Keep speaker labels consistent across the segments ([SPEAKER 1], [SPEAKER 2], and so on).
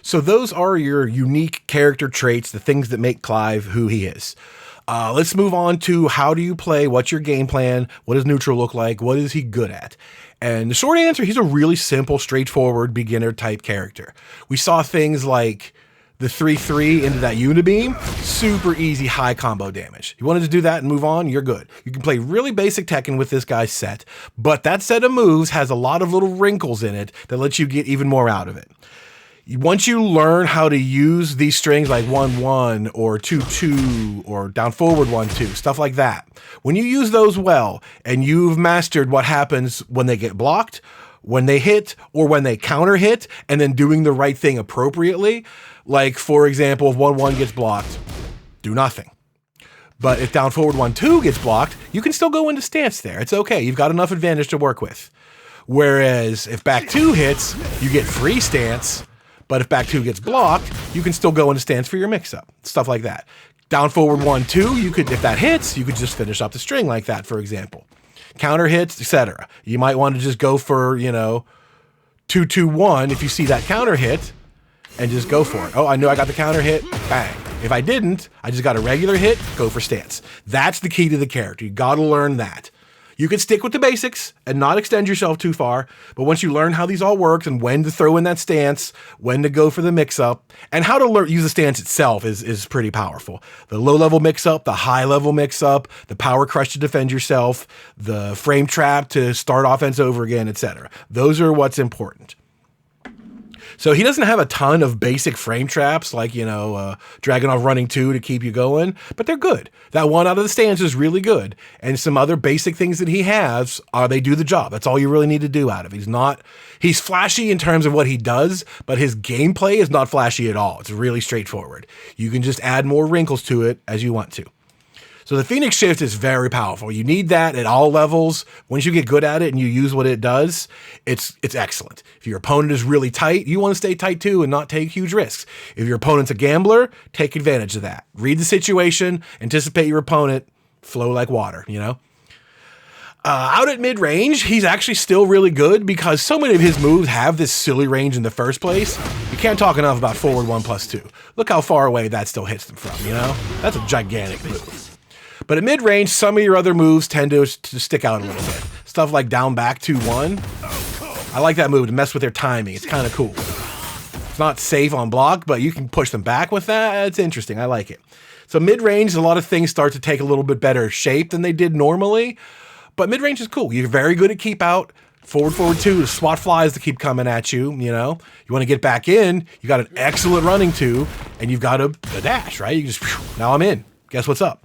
[SPEAKER 1] So those are your unique character traits, the things that make Clive who he is. Let's move on to how do you play? What's your game plan? What does neutral look like? What is he good at? And the short answer, he's a really simple, straightforward, beginner type character. We saw things like the 3-3 into that unibeam, super easy high combo damage. You wanted to do that and move on, you're good. You can play really basic Tekken with this guy's set, but that set of moves has a lot of little wrinkles in it that lets you get even more out of it. Once you learn how to use these strings like 1-1 or 2-2 or down forward 1-2, stuff like that, when you use those well and you've mastered what happens when they get blocked, when they hit, or when they counter hit, and then doing the right thing appropriately, like for example, if 1-1 gets blocked, do nothing. But if down forward 1-2 gets blocked, you can still go into stance there. It's okay. You've got enough advantage to work with. Whereas if back 2 hits, you get free stance. But if back 2 gets blocked, you can still go into stance for your mix-up. Stuff like that. Down forward 1-2, you could, if that hits, you could just finish up the string like that, for example. Counter hits, etc. You might want to just go for, 2-2-1 if you see that counter hit and just go for it. Oh, I knew I got the counter hit, bang. If I didn't, I just got a regular hit, go for stance. That's the key to the character. You got to learn that. You can stick with the basics and not extend yourself too far, but once you learn how these all work and when to throw in that stance, when to go for the mix-up, and how to use the stance itself is pretty powerful. The low-level mix-up, the high-level mix-up, the power crush to defend yourself, the frame trap to start offense over again, etc. Those are what's important. So he doesn't have a ton of basic frame traps like, Dragunov running 2 to keep you going, but they're good. That one out of the stance is really good. And some other basic things that he has, they do the job. That's all you really need to do out of it. He's flashy in terms of what he does, but his gameplay is not flashy at all. It's really straightforward. You can just add more wrinkles to it as you want to. So the Phoenix Shift is very powerful. You need that at all levels. Once you get good at it and you use what it does, it's excellent. If your opponent is really tight, you want to stay tight too and not take huge risks. If your opponent's a gambler, take advantage of that. Read the situation, anticipate your opponent, flow like water, Out at mid-range, he's actually still really good because so many of his moves have this silly range in the first place. You can't talk enough about forward 1+2. Look how far away that still hits them from, That's a gigantic move. But at mid-range, some of your other moves tend to stick out a little bit. Stuff like down back 2-1. I like that move to mess with their timing. It's kind of cool. It's not safe on block, but you can push them back with that. It's interesting. I like it. So mid-range, a lot of things start to take a little bit better shape than they did normally. But mid-range is cool. You're very good at keep out. Forward 2, SWAT flies to keep coming at you, You want to get back in, you got an excellent running 2, and you've got a dash, right? You just, now I'm in. Guess what's up?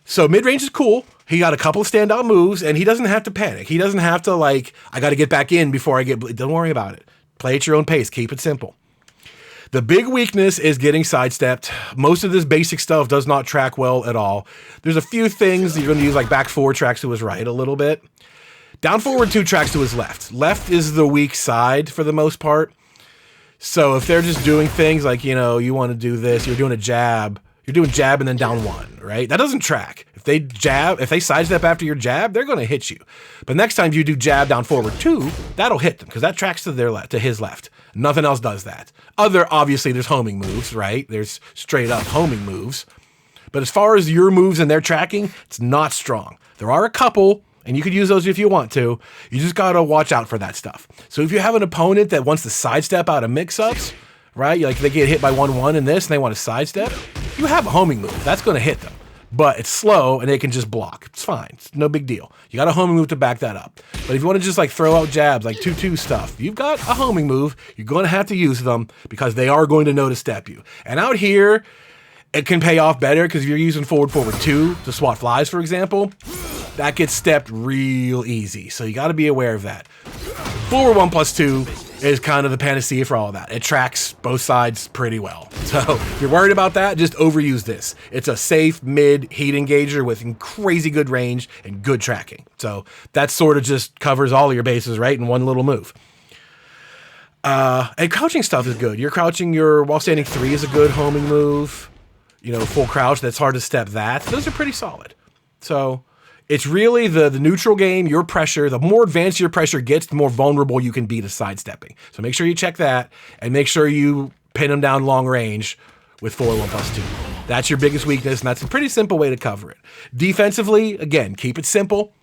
[SPEAKER 1] So mid-range is cool. He got a couple of standout moves, and he doesn't have to panic. He doesn't have to, I got to get back in before I get... Don't worry about it. Play at your own pace. Keep it simple. The big weakness is getting sidestepped. Most of this basic stuff does not track well at all. There's a few things that you're going to use, like back 4 tracks to his right a little bit. Down forward 2 tracks to his left. Left is the weak side for the most part. So if they're just doing things like, you want to do this, you're doing a jab... You're doing jab and then down 1, right? That doesn't track. If they sidestep after your jab, they're going to hit you. But next time you do jab down forward 2, that'll hit them because that tracks to their left, to his left. Nothing else does that. Obviously, there's homing moves, right? There's straight up homing moves. But as far as your moves and their tracking, it's not strong. There are a couple, and you could use those if you want to. You just got to watch out for that stuff. So if you have an opponent that wants to sidestep out of mix-ups, right? They get hit by 1-1 in this and they want to sidestep. You have a homing move. That's going to hit them. But it's slow and they can just block. It's fine. It's no big deal. You got a homing move to back that up. But if you want to just throw out jabs, 2-2 stuff, you've got a homing move. You're going to have to use them because they are going to know to step you. And out here, it can pay off better because if you're using forward 2 to swat flies, for example, that gets stepped real easy. So you got to be aware of that. Forward 1+2 is kind of the panacea for all of that. It tracks both sides pretty well. So if you're worried about that, just overuse this. It's a safe mid heat engager with crazy good range and good tracking. So that sort of just covers all of your bases, right, in one little move. And crouching stuff is good. Your crouching, your while standing 3 is a good homing move. Full crouch, that's hard to step that. Those are pretty solid. So it's really the neutral game, your pressure. The more advanced your pressure gets, the more vulnerable you can be to sidestepping. So make sure you check that and make sure you pin them down long range with 4-1+2. That's your biggest weakness, and that's a pretty simple way to cover it. Defensively, again, keep it simple.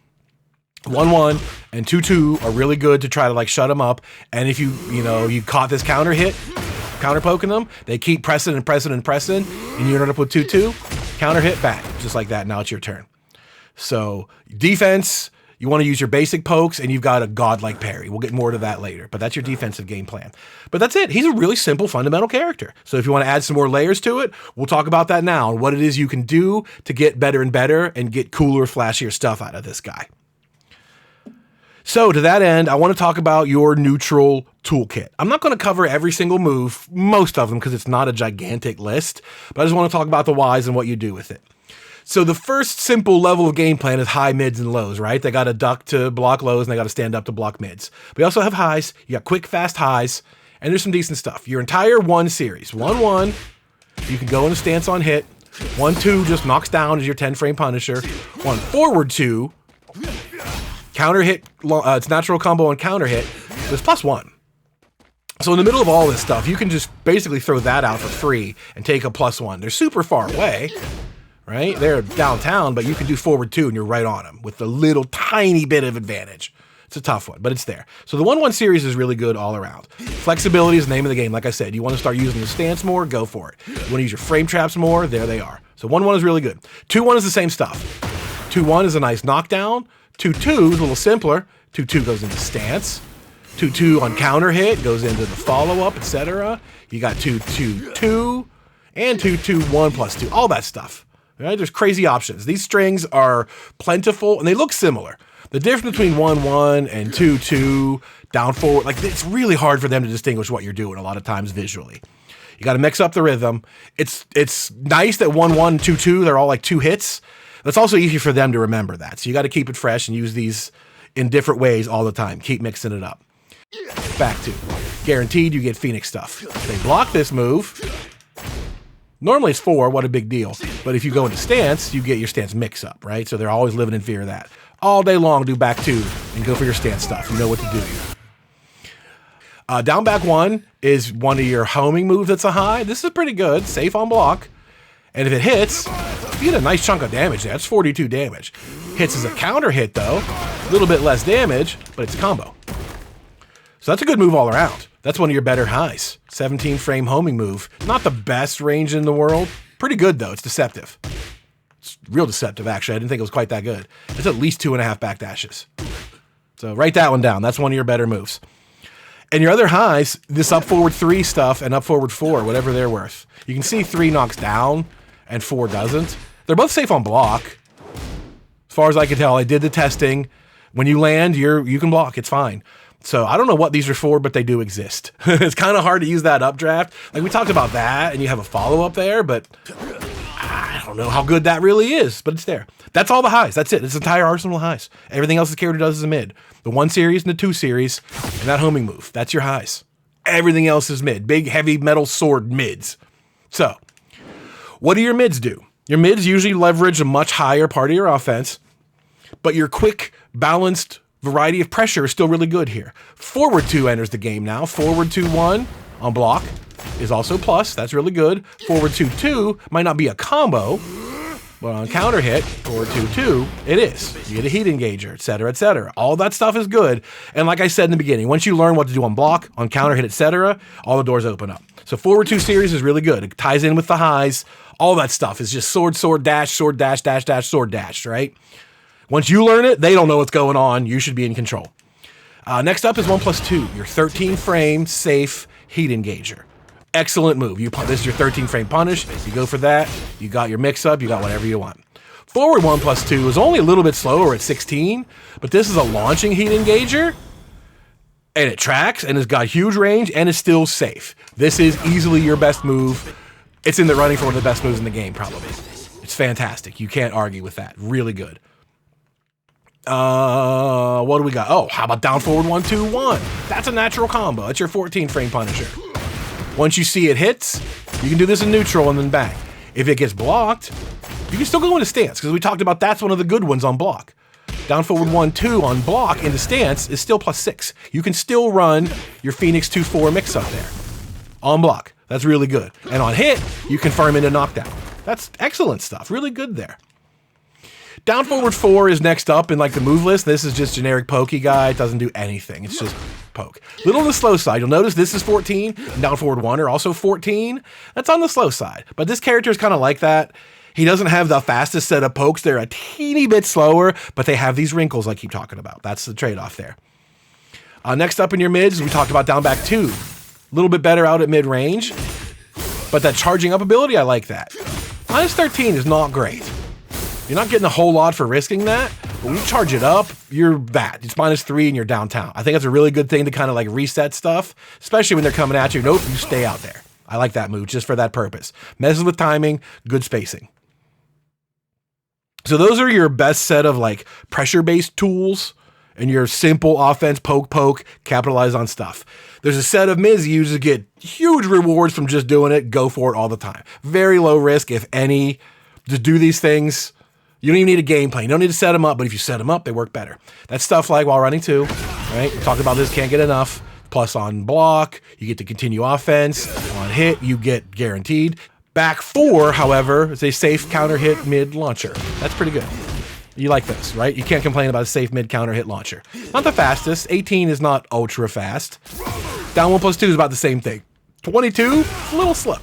[SPEAKER 1] 1-1 and 2-2 are really good to try to like shut them up. And if you caught this counter hit, counter poking them, they keep pressing and pressing and pressing, and you end up with 2-2, counter hit, bang, just like that. Now it's your turn. So defense, you want to use your basic pokes, and you've got a godlike parry. We'll get more to that later, but that's your defensive game plan. But that's it. He's a really simple, fundamental character. So if you want to add some more layers to it, we'll talk about that now and what it is you can do to get better and better and get cooler, flashier stuff out of this guy. So to that end, I want to talk about your neutral toolkit. I'm not going to cover every single move, most of them, because it's not a gigantic list, but I just want to talk about the whys and what you do with it. So the first simple level of game plan is high, mids, and lows, right? They got to duck to block lows, and they got to stand up to block mids. We also have highs. You got quick, fast highs, and there's some decent stuff. Your entire 1 series, 1-1, you can go in a stance on hit. 1-2 just knocks down as your 10-frame Punisher. 1 forward 2, counter hit, it's natural combo and counter hit, it's +1. So in the middle of all this stuff, you can just basically throw that out for free and take a +1. They're super far away, right? They're downtown, but you can do forward 2 and you're right on them with a little tiny bit of advantage. It's a tough one, but it's there. So the 1-1 series is really good all around. Flexibility is the name of the game. Like I said, you want to start using the stance more, go for it. You want to use your frame traps more, there they are. So 1-1 is really good. 2-1 is the same stuff. 2-1 is a nice knockdown. 2-2 is a little simpler. 2-2 goes into stance. 2-2 on counter hit goes into the follow-up, etc. You got 2-2-2 and 2-2-1+2, all that stuff. Right? There's crazy options. These strings are plentiful, and they look similar. The difference between 1-1 and 2-2, down forward, like it's really hard for them to distinguish what you're doing a lot of times visually. You got to mix up the rhythm. It's nice that 1-1 and 2-2, they're all like 2 hits. It's also easy for them to remember that. So you got to keep it fresh and use these in different ways all the time. Keep mixing it up. Back to guaranteed you get Phoenix stuff. They block this move. Normally it's 4, what a big deal. But if you go into stance, you get your stance mix up, right? So they're always living in fear of that. All day long, do back 2 and go for your stance stuff. You know what to do here. Down back 1 is one of your homing moves that's a high. This is pretty good, safe on block. And if it hits, you get a nice chunk of damage there. That's 42 damage. Hits as a counter hit though, a little bit less damage, but it's a combo. So that's a good move all around. That's one of your better highs. 17-frame homing move. Not the best range in the world. Pretty good though, it's deceptive. It's real deceptive actually. I didn't think it was quite that good. It's at least 2.5 backdashes. So write that one down. That's one of your better moves. And your other highs, this up forward 3 stuff and up forward 4, whatever they're worth. You can see 3 knocks down and 4 doesn't. They're both safe on block. As far as I can tell, I did the testing. When you land, you can block. It's fine. So I don't know what these are for, but they do exist. It's kind of hard to use that updraft. Like we talked about that, and you have a follow-up there, but I don't know how good that really is, but it's there. That's all the highs. That's it. It's the entire arsenal of highs. Everything else the character does is a mid. The 1 series and the 2 series, and that homing move. That's your highs. Everything else is mid. Big, heavy metal sword mids. So what do your mids do? Your mids usually leverage a much higher part of your offense, but your quick, balanced variety of pressure is still really good here. Forward 2 enters the game now. Forward 2-1 on block is also plus. That's really good. Forward 2-2 might not be a combo, but on counter hit, forward 2-2, it is. You get a heat engager, etc., etc. All that stuff is good. And like I said in the beginning, once you learn what to do on block, on counter hit, etc., all the doors open up. So forward 2 series is really good. It ties in with the highs. All that stuff is just sword, dash, dash, dash, sword, dash, right? Once you learn it, they don't know what's going on. You should be in control. Next up is 1+2, your 13-frame safe heat engager. Excellent move. This is your 13-frame punish. You go for that. You got your mix-up. You got whatever you want. Forward 1+2 is only a little bit slower at 16, but this is a launching heat engager, and it tracks, and it's got huge range, and it's still safe. This is easily your best move. It's in the running for one of the best moves in the game, probably. It's fantastic. You can't argue with that. Really good. What do we got? Oh, how about down forward 1-2-1? That's a natural combo. It's your 14-frame Punisher. Once you see it hits, you can do this in neutral and then bang. If it gets blocked, you can still go into stance, because we talked about that's one of the good ones on block. Down forward 1-2 on block into stance is still +6. You can still run your Phoenix 2-4 mix up there on block. That's really good. And on hit, you confirm into knockdown. That's excellent stuff. Really good there. Down forward 4 is next up in like the move list. This is just generic pokey guy. It doesn't do anything. It's just poke. Little on the slow side. You'll notice this is 14. And down forward 1 are also 14. That's on the slow side. But this character is kind of like that. He doesn't have the fastest set of pokes. They're a teeny bit slower, but they have these wrinkles I keep talking about. That's the trade-off there. Next up in your mids, we talked about down back 2. A little bit better out at mid-range. But that charging up ability, I like that. Minus 13 is not great. You're not getting a whole lot for risking that, but when you charge it up, you're that. It's minus 3 and you're downtown. I think that's a really good thing to kind of like reset stuff, especially when they're coming at you. Nope, you stay out there. I like that move just for that purpose. Messes with timing, good spacing. So those are your best set of like pressure-based tools and your simple offense, poke, capitalize on stuff. There's a set of mids you use to get huge rewards from just doing it. Go for it all the time. Very low risk, if any. Just do these things. You don't even need a game plan. You don't need to set them up, but if you set them up, they work better. That's stuff like while running 2, right? We talked about this, can't get enough. Plus on block, you get to continue offense. On hit, you get guaranteed. Back 4, however, is a safe counter hit mid launcher. That's pretty good. You like this, right? You can't complain about a safe mid counter hit launcher. Not the fastest. 18 is not ultra fast. Down 1 plus 2 is about the same thing. 22, a little slow.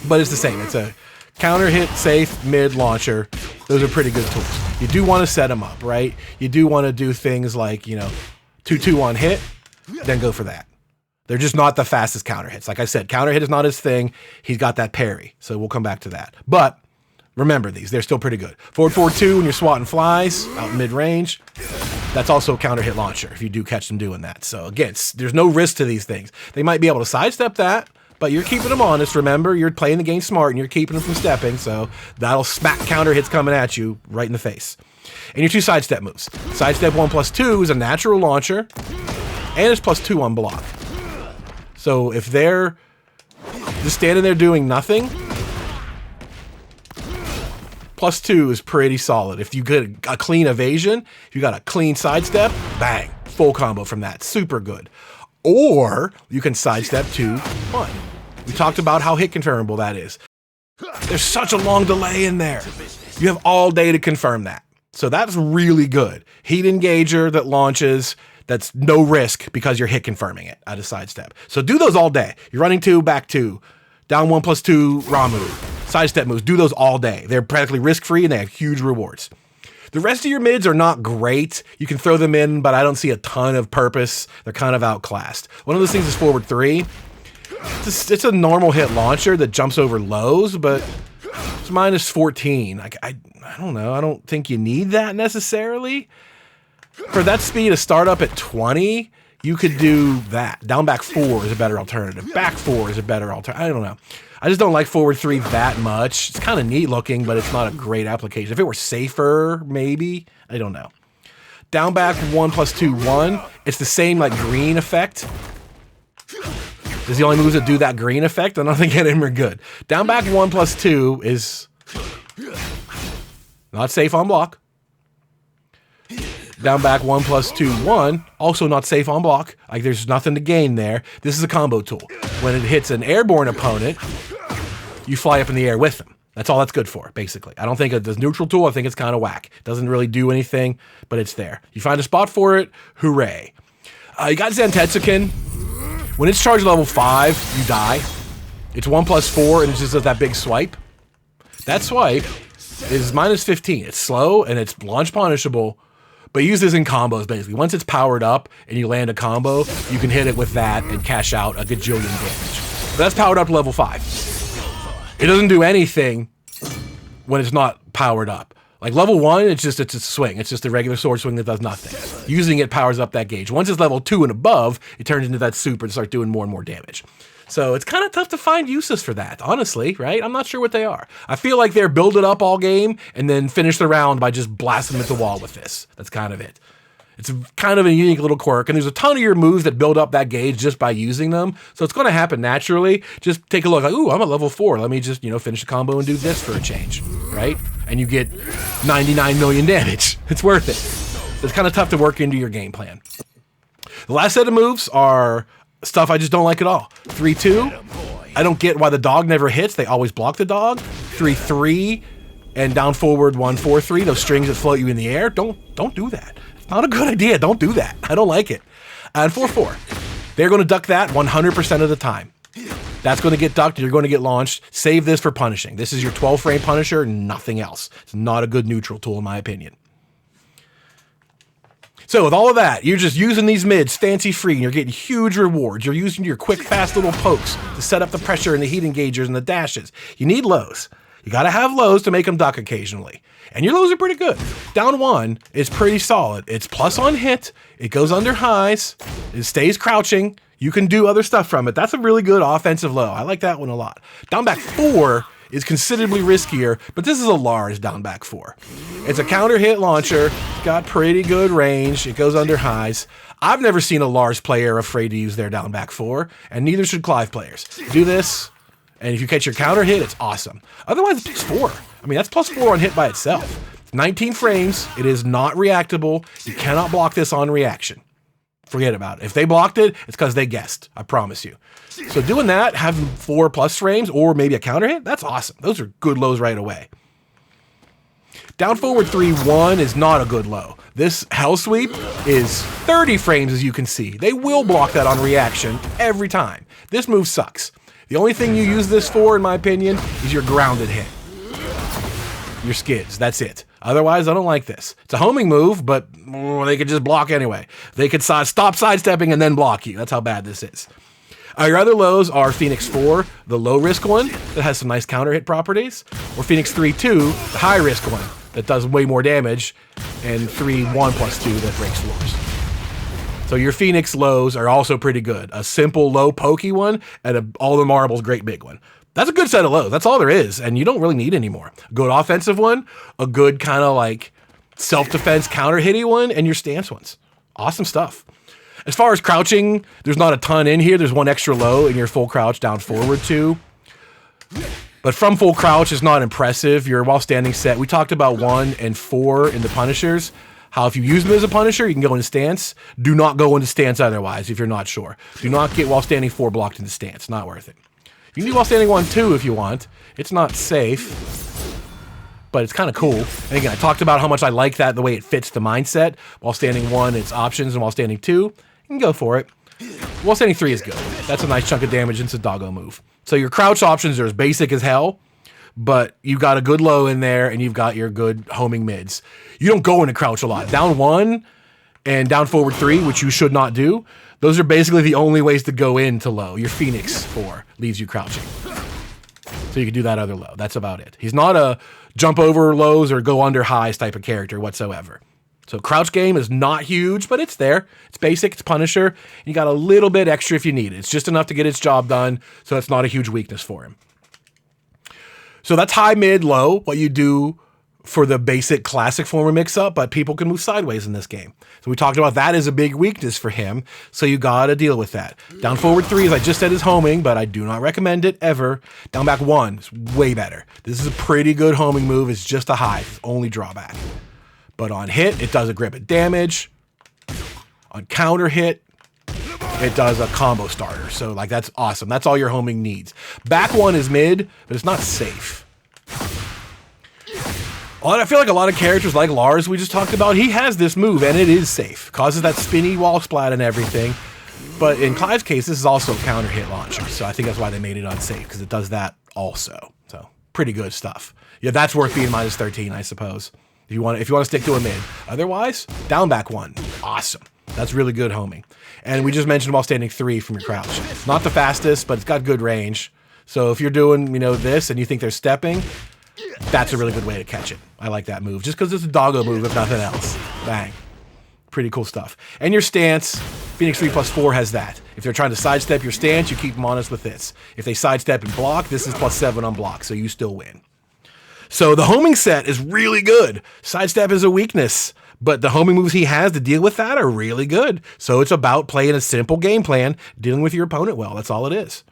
[SPEAKER 1] But it's the same. It's a counter hit safe mid launcher. Those are pretty good tools. You do want to set them up, right? You do want to do things like, 2-2 on hit, then go for that. They're just not the fastest counter hits. Like I said, counter hit is not his thing. He's got that parry. So we'll come back to that. But remember these, they're still pretty good. Forward 4-2 when you're swatting flies out in mid-range. That's also a counter hit launcher if you do catch them doing that. So again, there's no risk to these things. They might be able to sidestep that, but you're keeping them honest. Remember, you're playing the game smart and you're keeping them from stepping. So that'll smack counter hits coming at you right in the face. And your 2 sidestep moves. Sidestep 1 plus 2 is a natural launcher, and it's plus 2 on block. So if they're just standing there doing nothing, plus 2 is pretty solid. If you get a clean evasion, if you got a clean sidestep, bang, full combo from that. Super good. Or you can sidestep 2-1. We talked about how hit confirmable that is. There's such a long delay in there. You have all day to confirm that. So that's really good. Heat engager that launches, that's no risk because you're hit confirming it at a sidestep. So do those all day. You're running 2, back 2, down 1 plus 2 raw move, sidestep moves. Do those all day. They're practically risk-free and they have huge rewards. The rest of your mids are not great. You can throw them in, but I don't see a ton of purpose. They're kind of outclassed. One of those things is forward 3. It's a normal hit launcher that jumps over lows, but it's minus 14. I don't know. I don't think you need that necessarily. For that speed to start up at 20, you could do that. Down back 4 is a better alternative. Back 4 is a better alternative. I don't know. I just don't like forward 3 that much. It's kind of neat looking, but it's not a great application. If it were safer, maybe. I don't know. Down back 1 plus 2, 1. It's the same like green effect. Is the only moves that do that green effect. I don't think any of them are good. Down back 1 plus 2 is not safe on block. Down back 1 plus 2, 1, also not safe on block. Like there's nothing to gain there. This is a combo tool. When it hits an airborne opponent, you fly up in the air with them. That's all that's good for, basically. I don't think it's a neutral tool. I think it's kind of whack. It doesn't really do anything, but it's there. You find a spot for it, hooray. You got Zantetsuken. When it's charged level 5, you die. It's 1 plus 4, and it just does that big swipe. That swipe is minus 15. It's slow, and it's launch punishable, but use this in combos, basically. Once it's powered up, and you land a combo, you can hit it with that and cash out a gajillion damage. But that's powered up to level 5. It doesn't do anything when it's not powered up. Like level 1, it's a swing. It's just a regular sword swing that does nothing. Using it powers up that gauge. Once it's level 2 and above, it turns into that super to start doing more and more damage. So it's kind of tough to find uses for that, honestly, right? I'm not sure what they are. I feel like they're build it up all game and then finish the round by just blasting them at the wall with this. That's kind of it. It's kind of a unique little quirk, and there's a ton of your moves that build up that gauge just by using them, so it's going to happen naturally. Just take a look, like, ooh, I'm at level 4. Let me just, finish the combo and do this for a change, right? And you get 99 million damage. It's worth it. So it's kind of tough to work into your game plan. The last set of moves are stuff I just don't like at all. 3-2, I don't get why the dog never hits. They always block the dog. 3-3 and down forward 1-4-3. Those strings that float you in the air. Don't do that. It's not a good idea. Don't do that. I don't like it. And 4-4. They're going to duck that 100% of the time. That's going to get ducked. You're going to get launched. Save this for punishing. This is your 12 frame punisher, nothing else. It's not a good neutral tool in my opinion. So with all of that, you're just using these mids fancy free and you're getting huge rewards. You're using your quick, fast little pokes to set up the pressure and the heat engagers and the dashes. You need lows. You got to have lows to make them duck occasionally. And your lows are pretty good. Down 1 is pretty solid. It's plus on hit. It goes under highs. It stays crouching. You can do other stuff from it. That's a really good offensive low. I like that one a lot. Down back 4 is considerably riskier, but this is a Lars down back 4. It's a counter hit launcher. It's got pretty good range. It goes under highs. I've never seen a Lars player afraid to use their down back 4, and neither should Clive players. Do this, and if you catch your counter hit, it's awesome. Otherwise, it's +4. I mean, that's +4 on hit by itself. 19 frames. It is not reactable. You cannot block this on reaction. Forget about it. If they blocked it, it's because they guessed. I promise you. So doing that, having 4+ frames or maybe a counter hit, that's awesome. Those are good lows right away. Down forward 3-1 is not a good low. This hell sweep is 30 frames, as you can see. They will block that on reaction every time. This move sucks. The only thing you use this for, in my opinion, is your grounded hit. Your skids, that's it. Otherwise, I don't like this. It's a homing move, but they could just block anyway. They could stop sidestepping and then block you. That's how bad this is. Your other lows are Phoenix 4, the low-risk one that has some nice counter-hit properties, or Phoenix 3-2, the high-risk one that does way more damage, and 3-1+2 that breaks floors. So your Phoenix lows are also pretty good. A simple low pokey one, and all the marbles great big one. That's a good set of lows. That's all there is, and you don't really need any more. A good offensive one, a good kind of like self-defense counter-hitty one, and your stance ones. Awesome stuff. As far as crouching, there's not a ton in here. There's one extra low in your full crouch down forward 2. But from full crouch is not impressive. Your while standing set, we talked about 1 and 4 in the punishers. How if you use them as a punisher, you can go into stance. Do not go into stance otherwise if you're not sure. Do not get while standing 4 blocked into stance. Not worth it. You can do while standing 1-2 if you want. It's not safe, but it's kind of cool. And again, I talked about how much I like that, the way it fits the mindset. While standing 1, it's options, and while standing 2, you can go for it. While standing 3 is good. That's a nice chunk of damage, and it's a doggo move. So your crouch options are as basic as hell, but you've got a good low in there, and you've got your good homing mids. You don't go into crouch a lot. Down 1 and down forward 3, which you should not do, those are basically the only ways to go into low. Your Phoenix 4 leaves you crouching. So you can do that other low. That's about it. He's not a jump over lows or go under highs type of character whatsoever. So crouch game is not huge, but it's there. It's basic, it's Punisher. You got a little bit extra if you need it. It's just enough to get its job done, so it's not a huge weakness for him. So that's high, mid, low, what you do for the basic classic form of mix-up, but people can move sideways in this game. So we talked about that as a big weakness for him, so you gotta deal with that. Down forward 3, as I just said, is homing, but I do not recommend it ever. Down back 1 is way better. This is a pretty good homing move. It's just a high, it's only drawback. But on hit, it does a grip of damage. On counter hit, it does a combo starter. So like that's awesome. That's all your homing needs. Back 1 is mid, but it's not safe. I feel like a lot of characters like Lars we just talked about, he has this move and it is safe. Causes that spinny wall splat and everything. But in Clive's case, this is also a counter hit launcher. So I think that's why they made it unsafe, because it does that also. So pretty good stuff. Yeah, that's worth being -13, I suppose. If you want to stick to a mid. Otherwise, down back 1. Awesome. That's really good homing. And we just mentioned while standing 3 from your crouch. Not the fastest, but it's got good range. So if you're doing, this and you think they're stepping, that's a really good way to catch it. I like that move. Just because it's a doggo move, if nothing else. Bang. Pretty cool stuff. And your stance, Phoenix 3+4 has that. If they're trying to sidestep your stance, you keep them honest with this. If they sidestep and block, this is +7 on block, so you still win. So the homing set is really good. Sidestep is a weakness, but the homing moves he has to deal with that are really good. So it's about playing a simple game plan, dealing with your opponent well. That's all it is.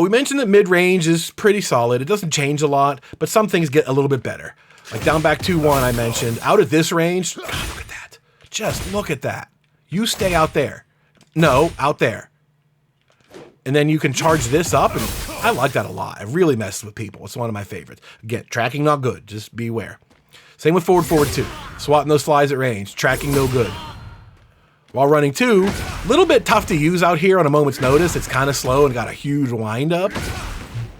[SPEAKER 1] We mentioned that mid-range is pretty solid. It doesn't change a lot, but some things get a little bit better. Like down back 2-1 I mentioned. Out at this range, God, look at that. Just look at that. You stay out there. No, out there. And then you can charge this up, and I like that a lot. It really messes with people. It's one of my favorites. Again, tracking not good. Just beware. Same with forward 2. Swatting those flies at range. Tracking no good. While running 2, a little bit tough to use out here on a moment's notice. It's kind of slow and got a huge wind up,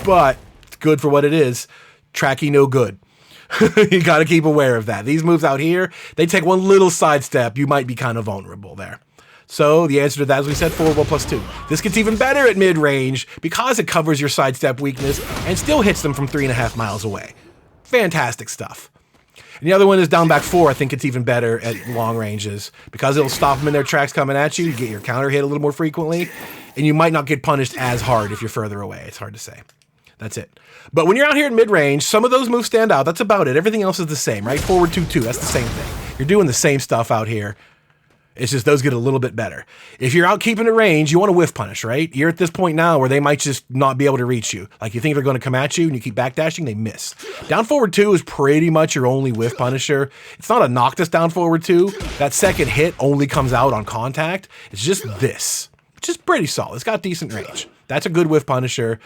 [SPEAKER 1] but it's good for what it is. Tracking no good. You got to keep aware of that. These moves out here, they take one little sidestep. You might be kind of vulnerable there. So the answer to that, as we said, forward 1 plus 2. This gets even better at mid-range because it covers your sidestep weakness and still hits them from 3.5 miles away. Fantastic stuff. And the other one is down back 4. I think it's even better at long ranges because it'll stop them in their tracks coming at you. You get your counter hit a little more frequently, and you might not get punished as hard if you're further away. It's hard to say. That's it. But when you're out here in mid-range, some of those moves stand out. That's about it. Everything else is the same, right? Forward 2-2. That's the same thing. You're doing the same stuff out here. It's just those get a little bit better. If you're out keeping a range, you want to whiff punish, right? You're at this point now where they might just not be able to reach you. Like you think they're going to come at you and you keep backdashing, they miss. Down forward 2 is pretty much your only whiff punisher. It's not a Noctis down forward 2. That second hit only comes out on contact. It's just this, which is pretty solid. It's got decent range. That's a good whiff punisher.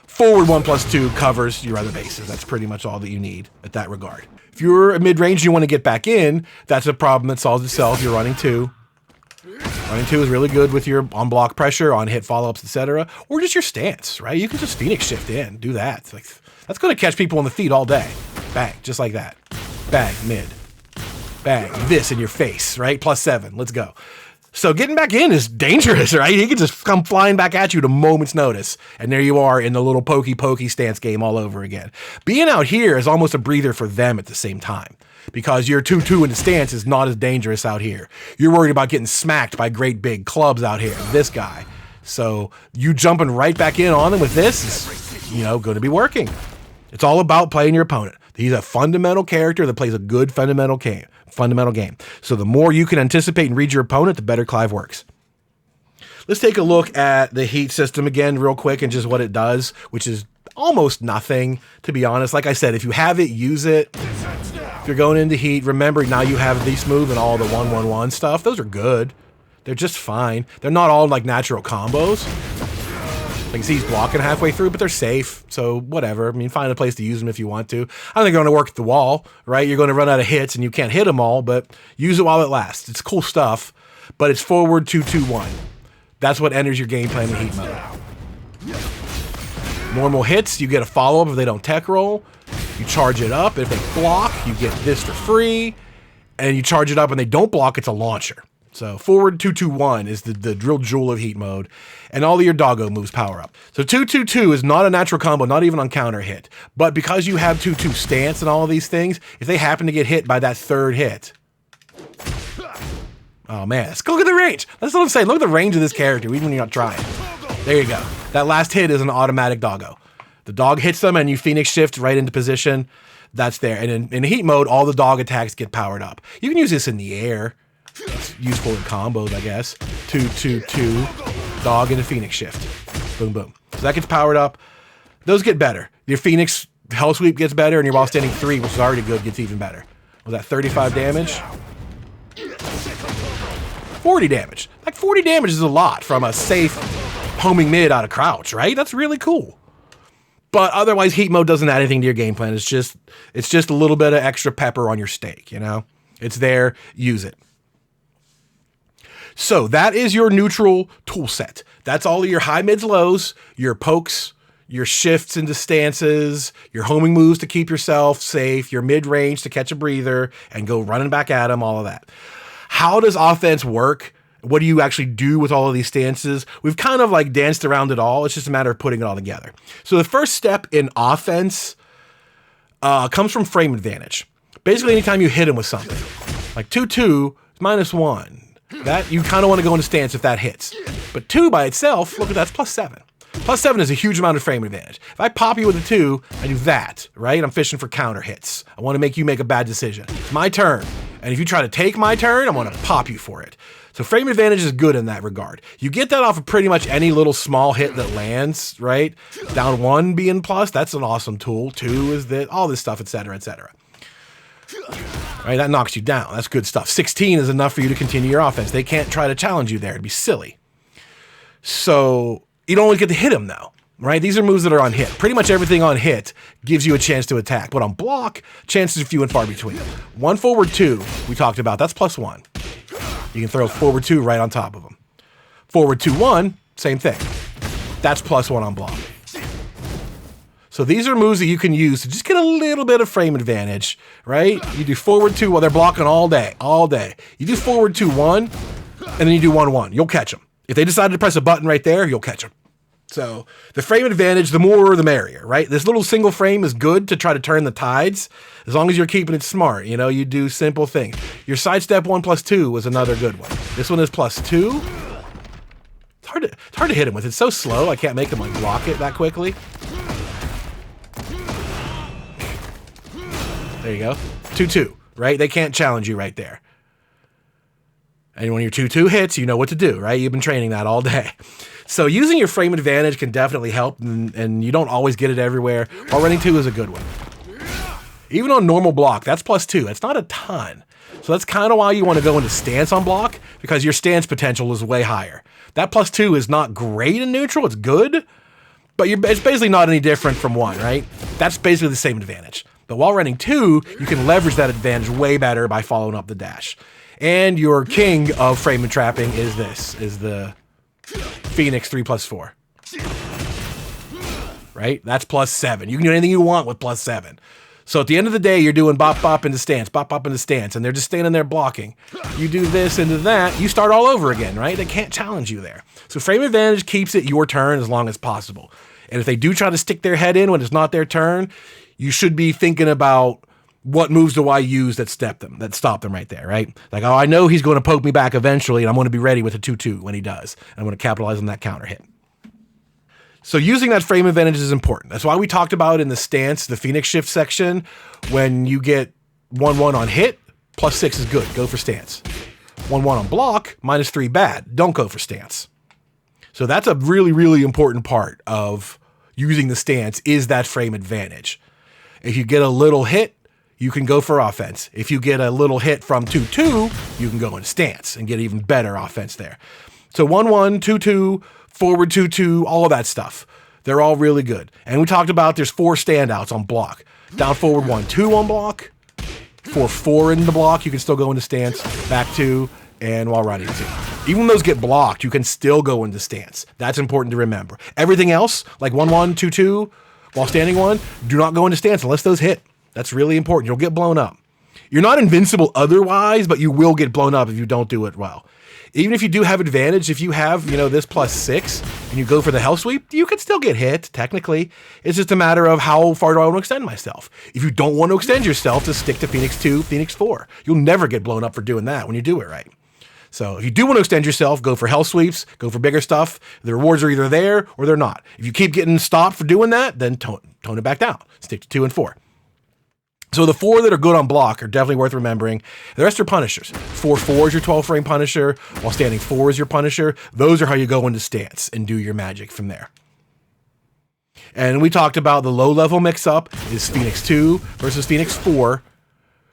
[SPEAKER 1] Forward 1 plus 2 covers your other bases. That's pretty much all that you need at that regard. If you're at mid-range and you want to get back in, that's a problem that solves itself. You're running 2. Running 2 is really good with your on-block pressure, on-hit follow-ups, etc. Or just your stance, right? You can just Phoenix shift in, do that. Like, that's going to catch people on the feet all day. Bang, just like that. Bang, mid. Bang, this in your face, right? +7, let's go. So getting back in is dangerous, right? He can just come flying back at you at a moment's notice. And there you are in the little pokey stance game all over again. Being out here is almost a breather for them at the same time. Because your 2-2 in the stance is not as dangerous out here. You're worried about getting smacked by great big clubs out here. This guy. So you jumping right back in on them with this is, going to be working. It's all about playing your opponent. He's a fundamental character that plays a good fundamental game. So the more you can anticipate and read your opponent, the better Clive works. Let's take a look at the heat system again real quick and just what it does, which is almost nothing, to be honest. Like I said, if you have it, use it. If you're going into heat, remember now you have this move and all the 1-1-1 stuff. Those are good. They're just fine. They're not all like natural combos. Like you see he's blocking halfway through, but they're safe. So whatever. I mean, find a place to use them if you want to. I don't think they're going to work at the wall, right? You're going to run out of hits and you can't hit them all, but use it while it lasts. It's cool stuff, but it's forward 2-2-1. That's what enters your game plan in heat mode. Normal hits, you get a follow-up if they don't tech roll. You charge it up. If they block, you get this for free. And you charge it up and they don't block, it's a launcher. So forward 2-2-1 is the real jewel of heat mode. And all of your doggo moves power up. So 2-2-2 is not a natural combo, not even on counter hit. But because you have 2-2 stance and all of these things, if they happen to get hit by that third hit. Oh man, let's go look at the range. That's what I'm saying. Look at the range of this character, even when you're not trying. There you go. That last hit is an automatic doggo. The dog hits them and you Phoenix shift right into position. That's there. And in heat mode, all the dog attacks get powered up. You can use this in the air. It's useful in combos, I guess. 2-2-2, dog and a Phoenix shift. Boom, boom. So that gets powered up. Those get better. Your Phoenix Hell Sweep gets better, and your while standing 3, which is already good, gets even better. Was that 35 damage? 40 damage. Like 40 damage is a lot from a safe homing mid out of crouch, right? That's really cool. But otherwise, heat mode doesn't add anything to your game plan. It's just a little bit of extra pepper on your steak, It's there, use it. So that is your neutral tool set. That's all of your high, mids, lows, your pokes, your shifts into stances, your homing moves to keep yourself safe, your mid-range to catch a breather and go running back at them, all of that. How does offense work? What do you actually do with all of these stances? We've kind of like danced around it all. It's just a matter of putting it all together. So the first step in offense comes from frame advantage. Basically, anytime you hit him with something, like 2-2 is -1. That you kind of want to go into stance if that hits. But 2 by itself, look at that, it's +7. +7 is a huge amount of frame advantage. If I pop you with a 2, I do that, right? I'm fishing for counter hits. I want to make you make a bad decision. It's my turn. And if you try to take my turn, I'm going to pop you for it. So frame advantage is good in that regard. You get that off of pretty much any little small hit that lands, right? Down 1 being plus, that's an awesome tool. 2 is that, all this stuff, etc., etc. Right, that knocks you down. That's good stuff. 16 is enough for you to continue your offense. They can't try to challenge you there. It'd be silly. So You don't always get to hit him though, right? These are moves that are on hit. Pretty much everything on hit gives you a chance to attack, but on block, chances are few and far between. 1 forward 2, we talked about, that's +1. You can throw forward 2 right on top of him. Forward 2, 1, same thing. That's +1 on block. So these are moves that you can use to just get a little bit of frame advantage, right? You do forward 2 while they're blocking all day. You do forward 2, 1, and then you do 1, 1. You'll catch them. If they decided to press a button right there, you'll catch them. So the frame advantage, the more the merrier, right? This little single frame is good to try to turn the tides, as long as you're keeping it smart. You know, you do simple things. Your sidestep 1 +2 was another good one. This one is +2. It's hard to hit him with. It's so slow, I can't make him like block it that quickly. There you go. 2-2, right? They can't challenge you right there. And when your 2-2 hits, you know what to do, right? You've been training that all day. So using your frame advantage can definitely help, and you don't always get it everywhere. While running 2 is a good one. Even on normal block, that's +2. It's not a ton. So that's kind of why you want to go into stance on block, because your stance potential is way higher. That +2 is not great in neutral. It's good, but it's basically not any different from 1, right? That's basically the same advantage. But while running 2, you can leverage that advantage way better by following up the dash. And your king of frame and trapping is the Phoenix 3 +4. Right? That's +7. You can do anything you want with +7. So at the end of the day, you're doing bop, bop into stance, and they're just standing there blocking. You do this into that, you start all over again, right? They can't challenge you there. So frame advantage keeps it your turn as long as possible. And if they do try to stick their head in when it's not their turn, you should be thinking about what moves do I use that stop them right there, right? Like, oh, I know he's going to poke me back eventually, and I'm going to be ready with a 2-2 when he does. I'm going to capitalize on that counter hit. So using that frame advantage is important. That's why we talked about in the stance, the Phoenix shift section, when you get 1-1 on hit, +6 is good. Go for stance. 1-1 on block, -3 bad. Don't go for stance. So that's a really, really important part of using the stance, is that frame advantage. If you get a little hit, you can go for offense. If you get a little hit from 2-2, you can go in stance and get even better offense there. So 1-1, 2-2, forward 2-2, all of that stuff. They're all really good. And we talked about there's 4 standouts on block. Down forward 1-2 on block. 4-4 in the block, you can still go into stance. Back 2, and while running 2. Even when those get blocked, you can still go into stance. That's important to remember. Everything else, like 1-1, 2-2, while standing 1, do not go into stance unless those hit. That's really important. You'll get blown up. You're not invincible otherwise, but you will get blown up if you don't do it well. Even if you do have advantage, if you have, this +6 and you go for the hell sweep, you can still get hit, technically. It's just a matter of how far do I want to extend myself. If you don't want to extend yourself, just stick to Phoenix 2, Phoenix 4. You'll never get blown up for doing that when you do it right. So if you do want to extend yourself, go for hell sweeps, go for bigger stuff. The rewards are either there or they're not. If you keep getting stopped for doing that, then tone it back down. Stick to 2 and 4. So the 4 that are good on block are definitely worth remembering. The rest are punishers. 4-4 is your 12 frame punisher, while standing 4 is your punisher. Those are how you go into stance and do your magic from there. And we talked about the low level mix up is Phoenix 2 versus Phoenix 4.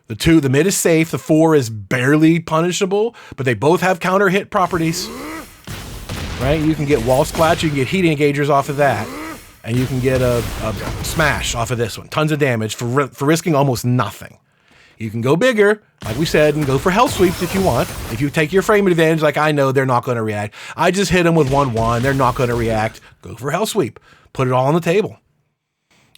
[SPEAKER 1] The mid is safe, the 4 is barely punishable, but they both have counter hit properties. Right? You can get wall splats, you can get heat engagers off of that. And you can get a smash off of this one. Tons of damage for risking almost nothing. You can go bigger, like we said, and go for hell sweeps if you want. If you take your frame advantage, like I know they're not going to react. I just hit them with 1-1. They're not going to react. Go for hell sweep. Put it all on the table.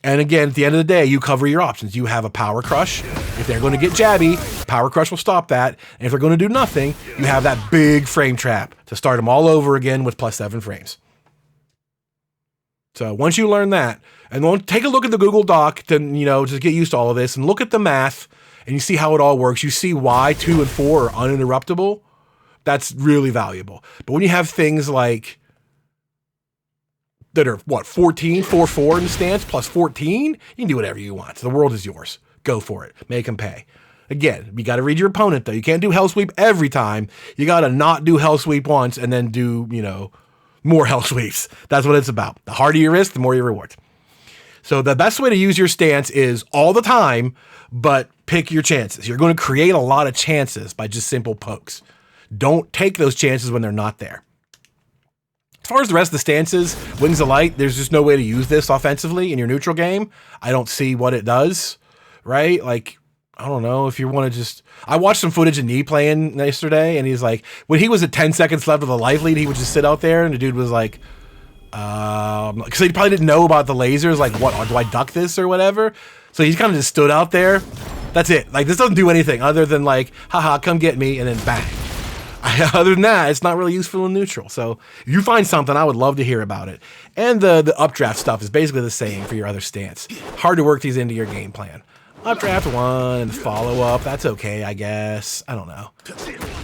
[SPEAKER 1] And again, at the end of the day, you cover your options. You have a power crush. If they're going to get jabby, power crush will stop that. And if they're going to do nothing, you have that big frame trap to start them all over again with +7 frames. So once you learn that, and take a look at the Google Doc to, just get used to all of this and look at the math and you see how it all works. You see why 2 and 4 are uninterruptible. That's really valuable. But when you have things like that are 14, 4-4 in the stance +14, you can do whatever you want. The world is yours. Go for it. Make them pay. Again, you got to read your opponent though. You can't do hell sweep every time. You got to not do hell sweep once and then do, more hell sweeps. That's what it's about. The harder your risk, the more your reward. So the best way to use your stance is all the time, but pick your chances. You're going to create a lot of chances by just simple pokes. Don't take those chances when they're not there. far as the rest of the stances, Wings of Light, there's just no way to use this offensively in your neutral game. I don't see what it does, right? Like, I don't know if you want to just... I watched some footage of Knee playing yesterday, and he's like, when he was at 10 seconds left of the life lead, he would just sit out there, and the dude was like, because he probably didn't know about the lasers, like, what, do I duck this or whatever? So he kind of just stood out there. That's it. Like, this doesn't do anything other than like, haha, come get me, and then bang. Other than that, it's not really useful in neutral. So if you find something, I would love to hear about it. And the updraft stuff is basically the same for your other stance. Hard to work these into your game plan. Updraft 1 and follow up, that's okay, I guess. I don't know.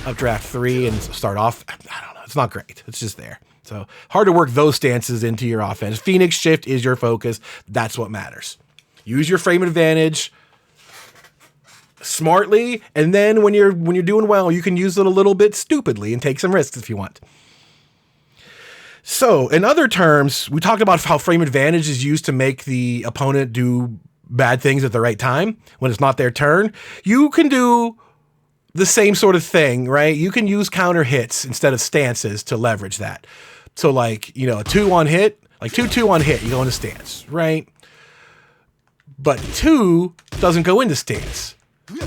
[SPEAKER 1] Updraft 3 and start off, I don't know. It's not great. It's just there. So hard to work those stances into your offense. Phoenix Shift is your focus. That's what matters. Use your frame advantage smartly, and then when you're doing well, you can use it a little bit stupidly and take some risks if you want. So, in other terms, we talked about how frame advantage is used to make the opponent do bad things at the right time when it's not their turn. You can do the same sort of thing, right? You can use counter hits instead of stances to leverage that. So, like, you know, a 2-1 hit, like 2-2-1 hit, you go into stance, right? But 2 doesn't go into stance.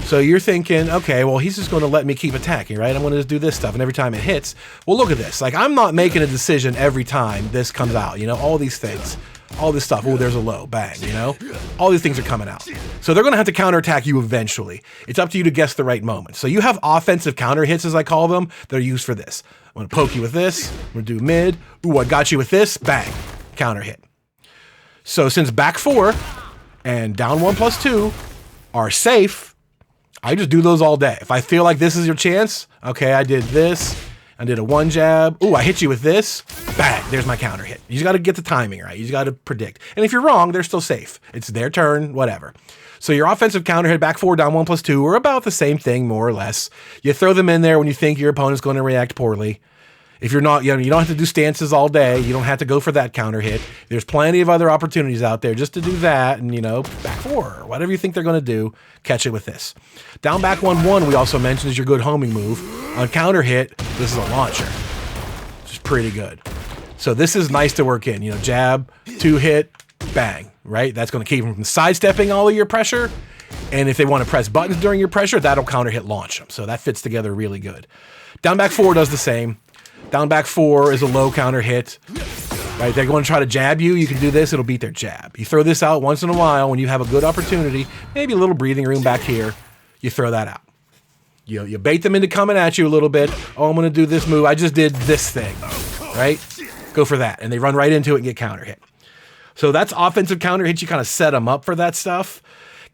[SPEAKER 1] So you're thinking, okay, well, he's just going to let me keep attacking, right? I'm going to just do this stuff, and every time it hits, well, look at this. Like, I'm not making a decision every time this comes out, you know, all these things, all this stuff. Oh, there's a low, bang, you know? All these things are coming out. So they're going to have to counterattack you eventually. It's up to you to guess the right moment. So you have offensive counter hits, as I call them, that are used for this. I'm going to poke you with this. I'm going to do mid. Ooh, I got you with this. Bang. Counter hit. So since back 4 and down 1+2 are safe, I just do those all day. If I feel like this is your chance, okay, I did this. I did a 1 jab. Ooh, I hit you with this. Bang, there's my counter hit. You just got to get the timing right. You just got to predict. And if you're wrong, they're still safe. It's their turn, whatever. So your offensive counter hit, back 4, down 1+2 are about the same thing, more or less. You throw them in there when you think your opponent's going to react poorly. If you're not, you know, you don't have to do stances all day. You don't have to go for that counter hit. There's plenty of other opportunities out there just to do that. And, you know, back 4, whatever you think they're going to do, catch it with this. Down back 1-1, we also mentioned, is your good homing move. On counter hit, this is a launcher, which is pretty good. So this is nice to work in. You know, jab, 2 hit, bang, right? That's going to keep them from sidestepping all of your pressure. And if they want to press buttons during your pressure, that'll counter hit launch them. So that fits together really good. Down back 4 does the same. Down back 4 is a low counter hit, right? They're going to try to jab you. You can do this. It'll beat their jab. You throw this out once in a while when you have a good opportunity, maybe a little breathing room back here. You throw that out. You bait them into coming at you a little bit. Oh, I'm going to do this move. I just did this thing, right? Go for that. And they run right into it and get counter hit. So that's offensive counter hits. You kind of set them up for that stuff.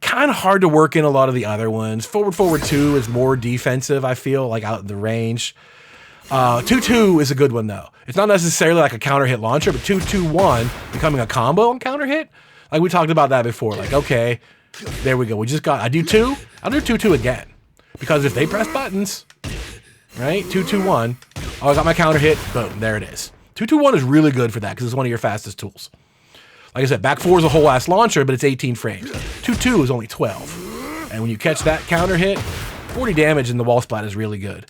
[SPEAKER 1] Kind of hard to work in a lot of the other ones. Forward 2 is more defensive, I feel, like out in the range. 2-2 is a good one, though. It's not necessarily like a counter hit launcher, but 2-2-1 becoming a combo on counter hit. Like we talked about that before. Like, okay, there we go. We just got, I do 2, I'll do 2-2 again. Because if they press buttons, right, 2-2-1, oh, I got my counter hit, boom, there it is. 2-2-1 is really good for that because it's one of your fastest tools. Like I said, back 4 is a whole ass launcher, but it's 18 frames. 2-2 is only 12. And when you catch that counter hit, 40 damage in the wall splat is really good.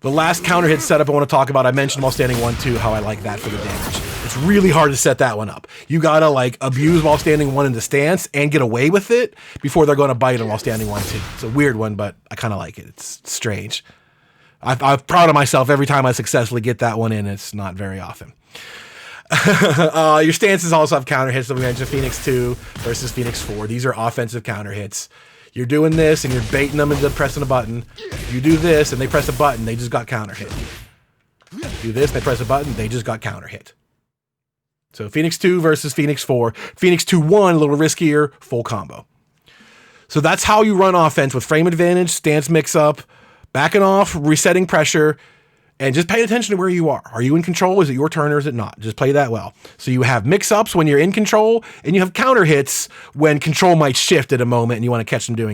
[SPEAKER 1] The last counter hit setup I want to talk about, I mentioned while standing 1-2, how I like that for the damage. It's really hard to set that one up. You gotta like abuse while standing 1 into stance and get away with it before they're going to bite on while standing 1-2. It's a weird one, but I kind of like it. It's strange. I'm proud of myself every time I successfully get that one in. It's not very often. Your stances also have counter hits. So we mentioned Phoenix 2 versus Phoenix 4. These are offensive counter hits. You're doing this and you're baiting them into pressing a button. You do this and they press a button, they just got counter hit. Do this, they press a button, they just got counter hit. So Phoenix 2 versus Phoenix 4. Phoenix 2-1, a little riskier, full combo. So that's how you run offense with frame advantage, stance mix up, backing off, resetting pressure, and just pay attention to where you are. Are you in control? Is it your turn or is it not? Just play that well. So you have mix-ups when you're in control, and you have counter hits when control might shift at a moment and you want to catch them doing